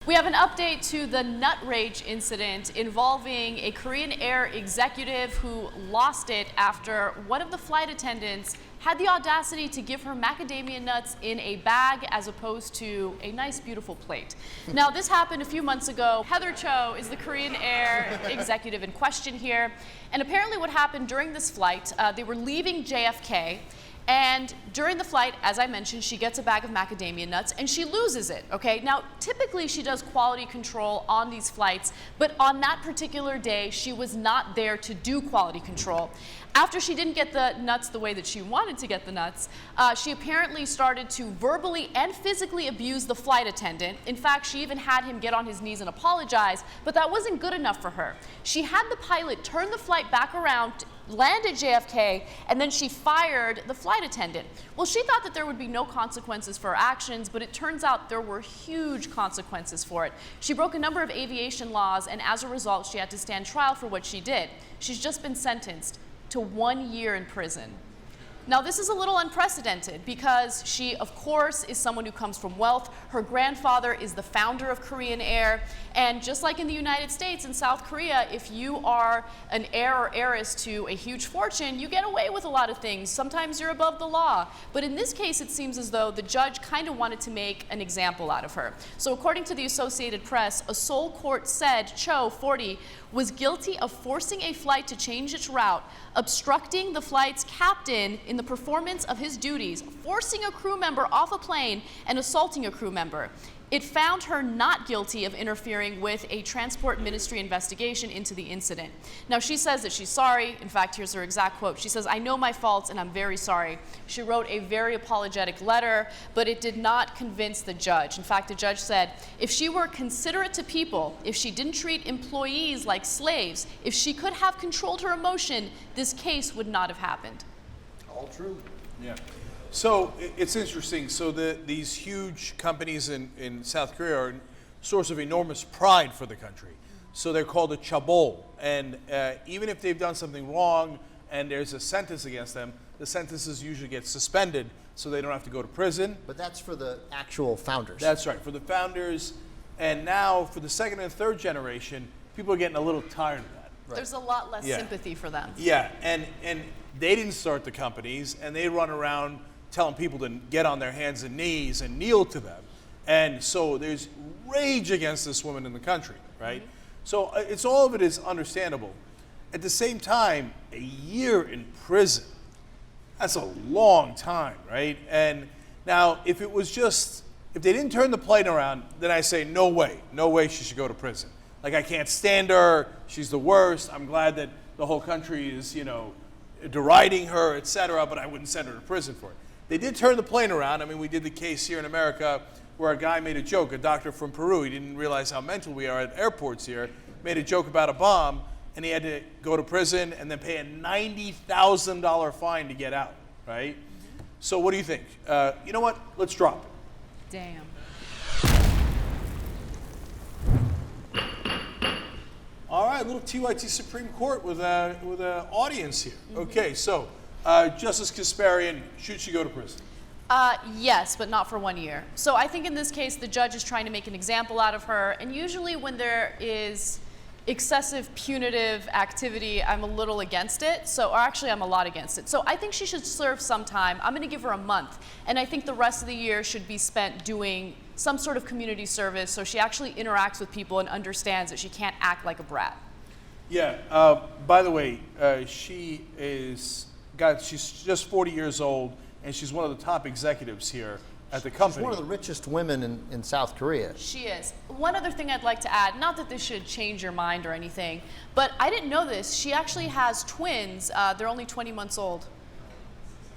We have an update to the nut rage incident involving a Korean Air executive who lost it after one of the flight attendants had the audacity to give her macadamia nuts in a bag as opposed to a nice, beautiful plate. Now, this happened a few months ago. Heather Cho is the Korean Air executive in question here. And apparently what happened during this flight, they were leaving JFK. And during the flight, as I mentioned, she gets a bag of macadamia nuts and she loses it, okay? Now, typically she does quality control on these flights, but on that particular day, she was not there to do quality control. After she didn't get the nuts the way that she wanted to get the nuts, she apparently started to verbally and physically abuse the flight attendant. In fact, she even had him get on his knees and apologize, but that wasn't good enough for her. She had the pilot turn the flight back around, land at JFK, and then she fired the flight attendant. Well, she thought that there would be no consequences for her actions, but it turns out there were huge consequences for it. She broke a number of aviation laws, and as a result, she had to stand trial for what she did. She's just been sentenced to 1 year in prison. Now, this is a little unprecedented because she, of course, is someone who comes from wealth. Her grandfather is the founder of Korean Air. And just like in the United States and South Korea, if you are an heir or heiress to a huge fortune, you get away with a lot of things. Sometimes you're above the law. But in this case, it seems as though the judge kind of wanted to make an example out of her. So according to the Associated Press, a Seoul court said Cho, 40, was guilty of forcing a flight to change its route, obstructing the flight's captain in the performance of his duties, forcing a crew member off a plane, and assaulting a crew member. It found her not guilty of interfering with a transport ministry investigation into the incident. Now, she says that she's sorry. In fact, here's her exact quote. She says, "I know my faults and I'm very sorry." She wrote a very apologetic letter, but it did not convince the judge. In fact, the judge said, if she were considerate to people, if she didn't treat employees like slaves, if she could have controlled her emotion, this case would not have happened. All true. Yeah. So it's interesting. So these huge companies in South Korea are a source of enormous pride for the country. So they're called a chaebol. And even if they've done something wrong and there's a sentence against them, the sentences usually get suspended so they don't have to go to prison. But that's for the actual founders. That's right, for the founders. And now for the second and third generation, people are getting a little tired of that. Right. There's a lot less sympathy for them. Yeah, and they didn't start the companies, and they run around telling people to get on their hands and knees and kneel to them. And so there's rage against this woman in the country, right? Mm-hmm. So it's all of it is understandable. At the same time, a year in prison, that's a long time, right? And now if it was just, if they didn't turn the plane around, then I say no way she should go to prison. Like, I can't stand her, she's the worst, I'm glad that the whole country is, deriding her, etc., but I wouldn't send her to prison for it. They did turn the plane around. I mean, we did the case here in America where a guy made a joke, a doctor from Peru. He didn't realize how mental we are at airports here, made a joke about a bomb, and he had to go to prison and then pay a $90,000 fine to get out, right? Mm-hmm. So what do you think? You know what? Let's drop it. Damn. All right, a little TYT Supreme Court with an audience here. Mm-hmm. Okay, so Justice Kasparian, should she go to prison? Yes, but not for 1 year. So I think in this case, the judge is trying to make an example out of her. And usually when there is excessive punitive activity, I'm a little against it. Or actually, I'm a lot against it. So I think she should serve some time. I'm going to give her a month. And I think the rest of the year should be spent doing some sort of community service so she actually interacts with people and understands that she can't act like a brat. Yeah, by the way, she's just 40 years old, and she's one of the top executives here at the company. She's one of the richest women in South Korea. She is. One other thing I'd like to add, not that this should change your mind or anything, but I didn't know this. She actually has twins. They're only 20 months old.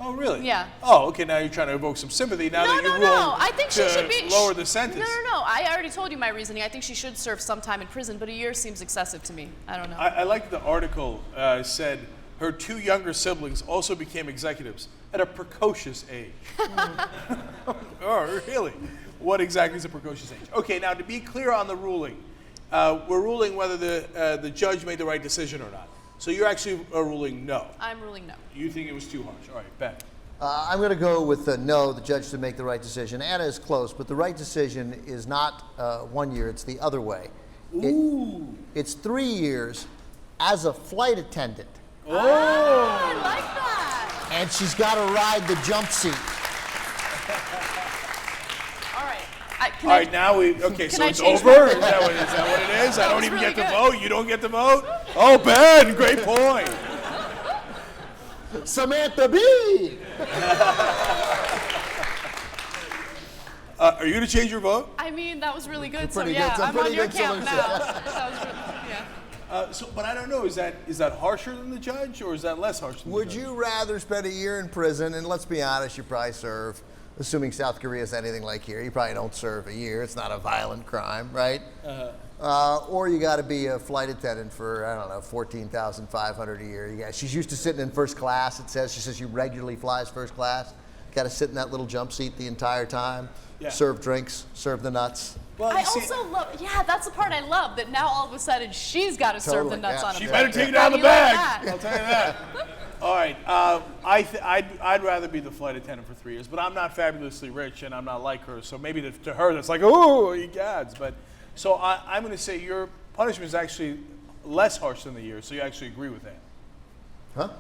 Oh, really? Yeah. Oh, okay, now you're trying to evoke some sympathy now that you're willing I think she should be lower the sentence. No. I already told you my reasoning. I think she should serve some time in prison, but a year seems excessive to me. I don't know. I like the article said her two younger siblings also became executives at a precocious age. Oh, really? What exactly is a precocious age? Okay, now to be clear on the ruling, we're ruling whether the judge made the right decision or not. So you're actually ruling no. I'm ruling no. You think it was too harsh. All right, Ben. I'm going to go with no, the judge to make the right decision. Anna is close, but the right decision is not 1 year, it's the other way. It's 3 years as a flight attendant. Oh, I like that. And she's got to ride the jump seat. All right. All right, now okay, so I it's change over? my Is that what it is? I don't was even really get to good. vote? You don't get to vote? Oh, Ben, great point. Samantha B! Are you going to change your vote? I mean, that was really good. So Pretty yeah, good. It's a I'm on pretty your good camp solution. now. That was really, yeah. But I don't know, is that harsher than the judge, or is that less harsh than the Would judge? you rather spend a year in prison, and let's be honest, you probably serve, assuming South Korea is anything like here, you probably don't serve a year. It's not a violent crime, right? Or you got to be a flight attendant for, I don't know, $14,500 a year. She's used to sitting in first class, it says. She says she regularly flies first class. Got to sit in that little jump seat the entire time, serve drinks, serve the nuts. Well, I also love, that's the part I love, that now all of a sudden she's got to serve the Totally, nuts yeah. on a She plate. better take it How out do of the you like bag. that? I'll tell you that. All right. I'd rather be the flight attendant for 3 years, but I'm not fabulously rich and I'm not like her. So maybe to her that's like, oh, you gads. But so I'm going to say your punishment is actually less harsh than the year. So you actually agree with that? Huh?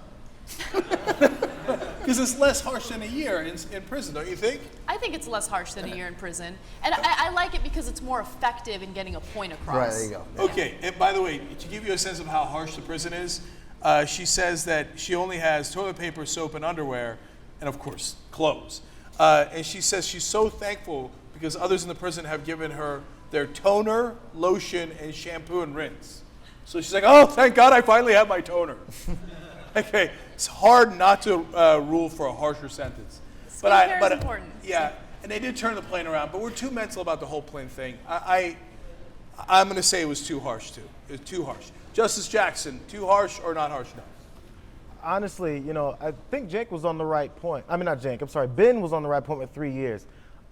Because it's less harsh than a year in prison, don't you think? I think it's less harsh than a year in prison. And I like it because it's more effective in getting a point across. Right, there you go. Okay, and by the way, to give you a sense of how harsh the prison is, she says that she only has toilet paper, soap, and underwear, and of course, clothes. And she says she's so thankful because others in the prison have given her their toner, lotion, and shampoo and rinse. So she's like, oh, thank God I finally have my toner. Okay, it's hard not to rule for a harsher sentence. Skincare is important. Yeah, and they did turn the plane around, but we're too mental about the whole plane thing. I'm going to say it was too harsh, too. It was too harsh. Justice Jackson, too harsh or not harsh enough? Honestly, I think Cenk was on the right point. I mean, not Cenk, I'm sorry. Ben was on the right point with 3 years.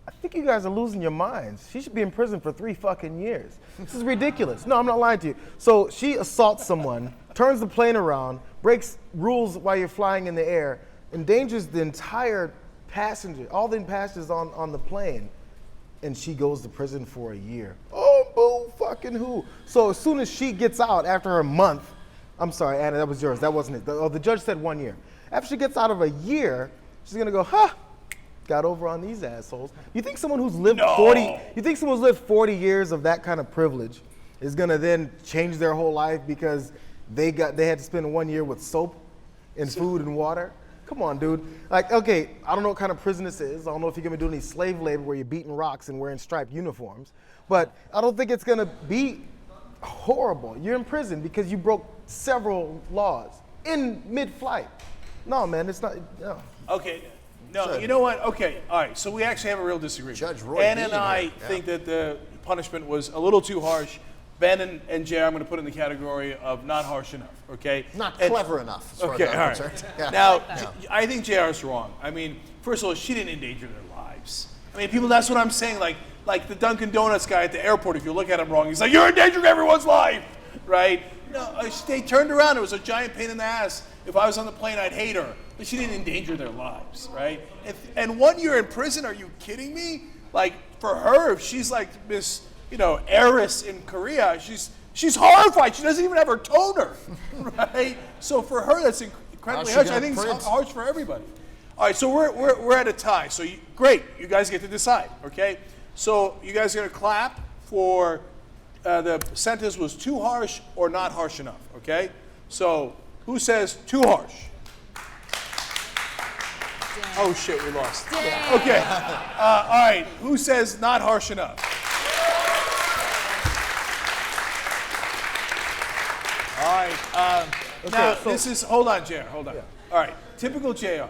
I think you guys are losing your minds. She should be in prison for 3 fucking years. This is ridiculous. No, I'm not lying to you. So she assaults someone, turns the plane around, breaks rules while you're flying in the air, endangers the entire passenger, all the passengers on the plane, and she goes to prison for a year. Oh, boo fucking who? So as soon as she gets out after her month, I'm sorry, Anna, that was yours. That wasn't it. The judge said 1 year. After she gets out of a year, she's gonna go, got over on these assholes. You think someone who's lived 40 years of that kind of privilege is gonna then change their whole life because they had to spend 1 year with soap and food and water? Come on, dude. Like, okay, I don't know what kind of prison this is. I don't know if you're gonna be doing any slave labor where you're beating rocks and wearing striped uniforms, but I don't think it's gonna be horrible. You're in prison because you broke several laws in mid-flight. No, man, it's not. No. Okay. No, you know what? Okay, all right. So we actually have a real disagreement. Judge Roy Anna and Dean I here. think that the punishment was a little too harsh. Ben and JR, I'm going to put in the category of not harsh enough, okay? Not clever enough, as far Okay, as all I'm right. concerned. Yeah. Now, I think JR's wrong. I mean, first of all, she didn't endanger their lives. I mean, people, that's what I'm saying. Like the Dunkin' Donuts guy at the airport, if you look at him wrong, he's like, you're endangering everyone's life, right? No, they turned around. It was a giant pain in the ass. If I was on the plane, I'd hate her. But she didn't endanger their lives, right? And 1 year in prison, are you kidding me? Like, for her, if she's like Miss, heiress in Korea, she's horrified. She doesn't even have her toner, right? So for her, that's incredibly How's harsh. she I gonna think print? it's harsh for everybody. All right, so we're at a tie. So great, you guys get to decide, okay? So you guys are gonna clap for the sentence was too harsh or not harsh enough, okay? So who says too harsh? Oh shit, we lost. Okay, all right, who says not harsh enough? All right, now this is, hold on, JR, hold on. All right, typical JR,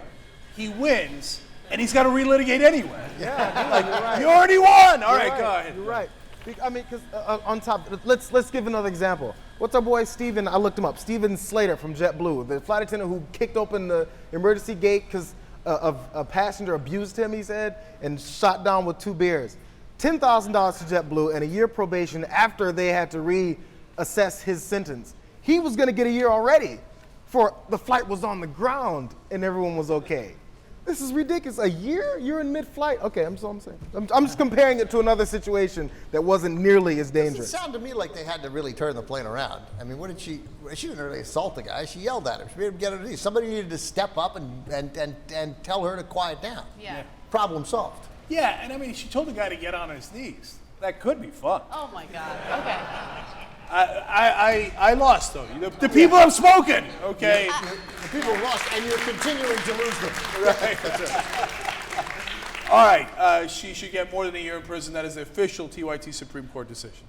he wins and he's got to relitigate anyway. Yeah, you're right. You already won. All right, You're go right, ahead. You're right. I mean, because on top, let's give another example. What's our boy Steven? I looked him up. Steven Slater from JetBlue, the flight attendant who kicked open the emergency gate because a passenger abused him, he said, and shot down with 2 beers. $10,000 to JetBlue and a year probation after they had to reassess his sentence. He was going to get a year already, for the flight was on the ground and everyone was okay. This is ridiculous. A year? You're in mid-flight? Okay, I'm saying. I'm just comparing it to another situation that wasn't nearly as It dangerous. sounded to me like they had to really turn the plane around. I mean, what did she didn't really assault the guy. She yelled at him. She made him get on her knees. Somebody needed to step up and tell her to quiet down. Yeah. Problem solved. Yeah, and I mean, she told the guy to get on his knees. That could be fun. Oh my God. Okay. I lost though. The people have spoken. Okay. The people lost, and you're continuing to lose them. Right. All right. She should get more than a year in prison. That is the official TYT Supreme Court decision.